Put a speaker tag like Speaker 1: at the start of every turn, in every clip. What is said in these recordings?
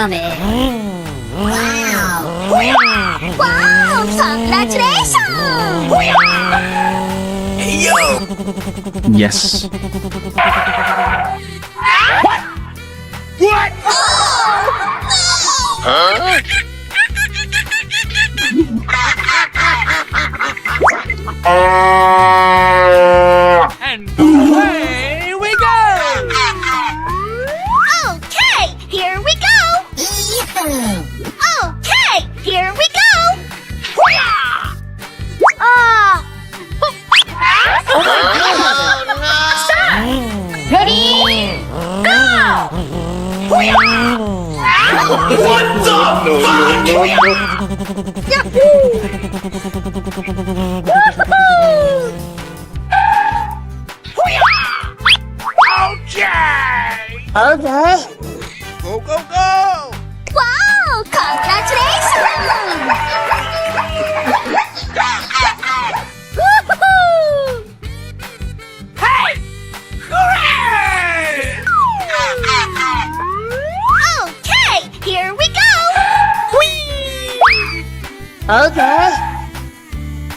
Speaker 1: Coming.
Speaker 2: Wow!
Speaker 3: Wow! Congratulations!
Speaker 2: Hey, yo!
Speaker 4: Yes.
Speaker 2: What? Huh?
Speaker 5: And away we go!
Speaker 3: Okay, here we go! Okay, here we go! Stop! Ready? Go!
Speaker 2: What the fuck? Okay!
Speaker 1: Okay.
Speaker 2: Go, go, go!
Speaker 3: Wow! Congratulations! Woohoo!
Speaker 2: Hey! Hooray!
Speaker 3: Okay, here we go! Whee!
Speaker 1: Okay.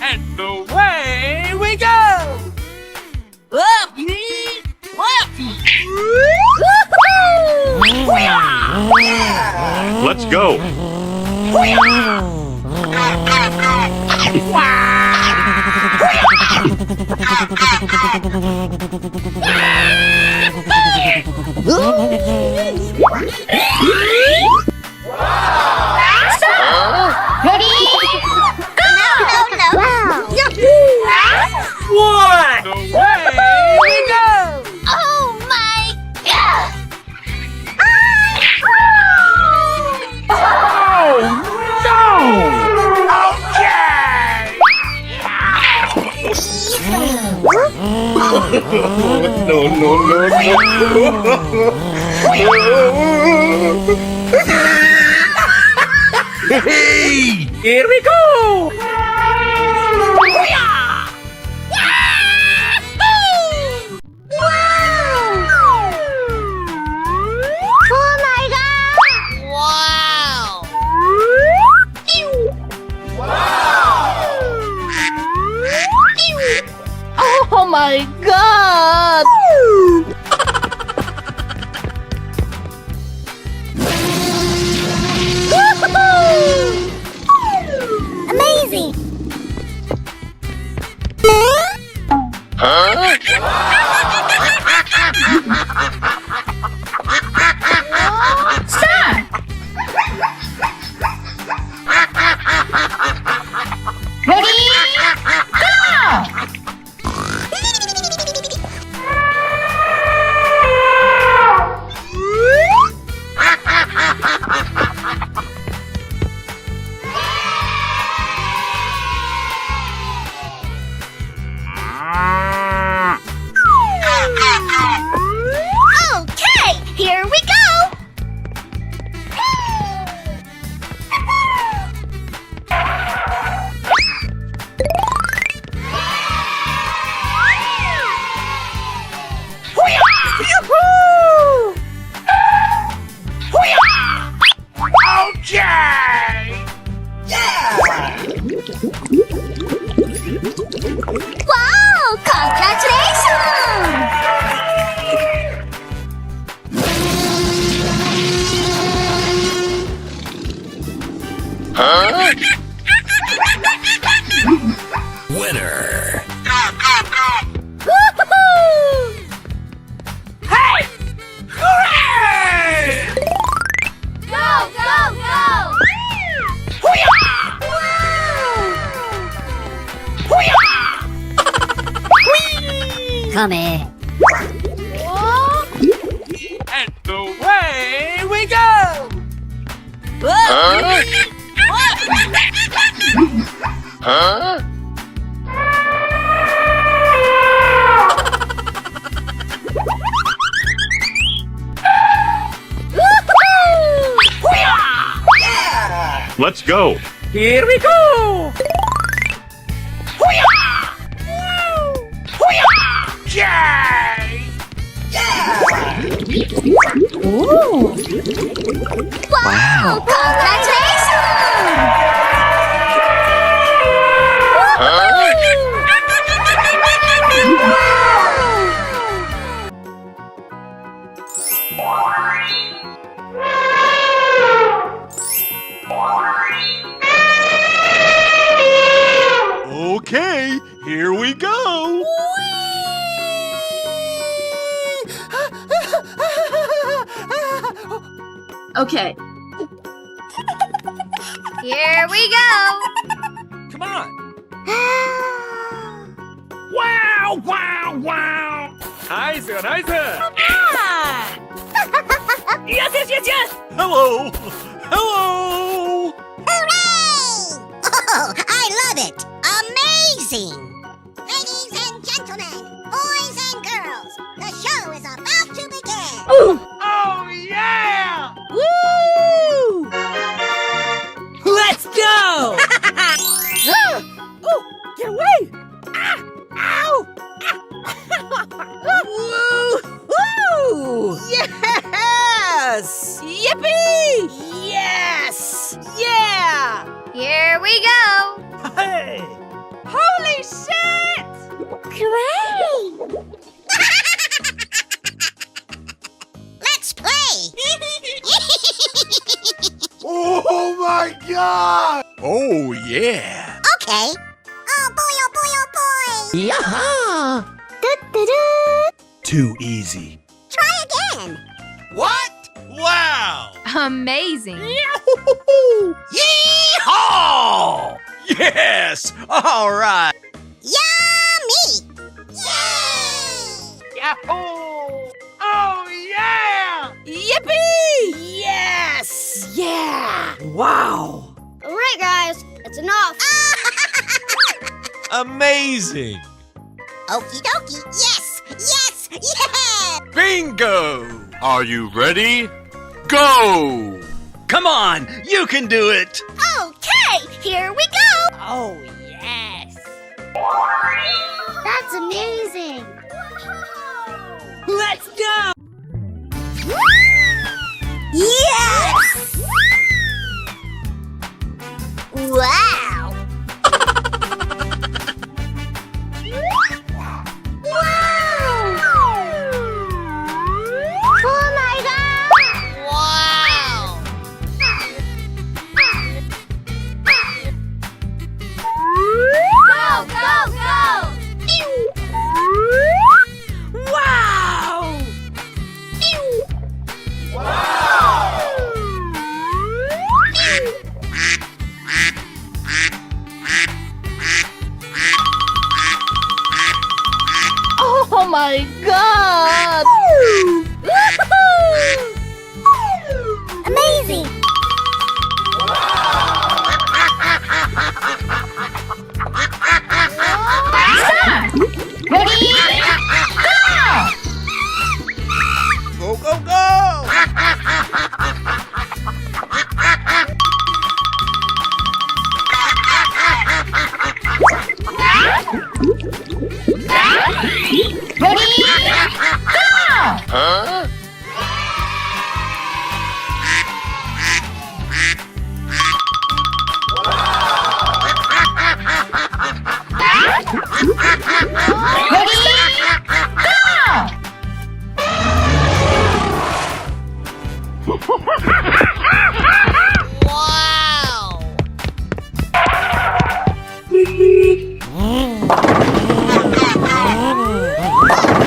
Speaker 5: And away we go!
Speaker 6: Let's go.
Speaker 3: Ready? Go! No.
Speaker 5: What? Away we go!
Speaker 3: Oh my god!
Speaker 2: No, no, no, no. Hey!
Speaker 5: Here we go!
Speaker 3: Oh my god!
Speaker 1: Oh my god!
Speaker 3: Amazing!
Speaker 2: Huh?
Speaker 3: Stop! Ready? Go! Okay, here we go!
Speaker 2: Okay!
Speaker 3: Wow! Congratulations!
Speaker 2: Huh?
Speaker 4: Winner.
Speaker 3: Woohoo!
Speaker 2: Hey! Hooray!
Speaker 3: Go, go, go!
Speaker 1: Coming.
Speaker 5: And away we go!
Speaker 2: Huh? Huh?
Speaker 6: Let's go.
Speaker 5: Here we go!
Speaker 2: Okay!
Speaker 1: Ooh.
Speaker 3: Wow!
Speaker 6: Okay, here we go.
Speaker 2: Okay.
Speaker 3: Here we go.
Speaker 5: Come on. Wow, wow, wow. Nice, nice. Yes, yes, yes, yes.
Speaker 6: Hello. Hello.
Speaker 3: Hooray! Oh, I love it. Amazing. Ladies and gentlemen, boys and girls, the show is about to begin.
Speaker 5: Oh, yeah.
Speaker 2: Woo! Let's go! Oh, get away! Ah, ow! Woo! Yes! Yippee! Yes! Yeah!
Speaker 3: Here we go.
Speaker 5: Hey.
Speaker 2: Holy shit!
Speaker 3: Great. Let's play.
Speaker 6: Oh my God. Oh yeah.
Speaker 3: Okay. Oh boy, oh boy, oh boy.
Speaker 1: Yaha!
Speaker 3: Do-do-do.
Speaker 6: Too easy.
Speaker 3: Try again.
Speaker 5: What? Wow.
Speaker 2: Amazing.
Speaker 5: Yeehaw! Yes. All right.
Speaker 3: Yummy. Yay.
Speaker 5: Yahoo! Oh yeah!
Speaker 2: Yippee! Yes! Yeah! Wow!
Speaker 3: All right, guys. It's enough.
Speaker 5: Amazing.
Speaker 3: Okie dokie. Yes. Yes. Yes.
Speaker 5: Bingo!
Speaker 6: Are you ready? Go.
Speaker 5: Come on, you can do it.
Speaker 3: Okay. Here we go.
Speaker 2: Oh, yes!
Speaker 3: That's amazing.
Speaker 2: Let's go!
Speaker 3: Yes! Wow! Oh my God! Wow! Go, go, go!
Speaker 2: Wow!
Speaker 1: Oh my God!
Speaker 3: Amazing!
Speaker 5: Go, go, go!
Speaker 6: Huh?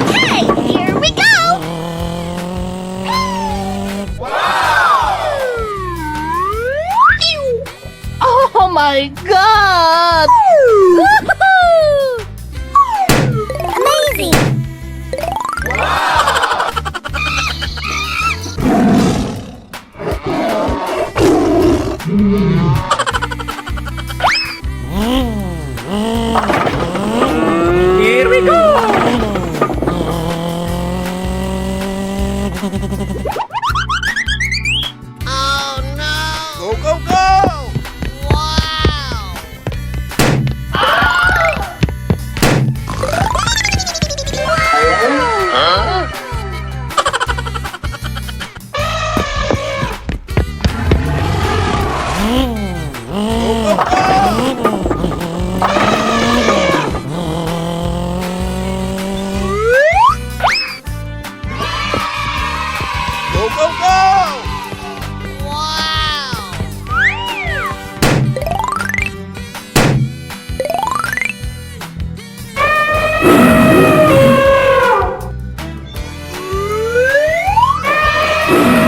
Speaker 3: Okay, here we go!
Speaker 1: Oh my God!
Speaker 3: Amazing! Woo!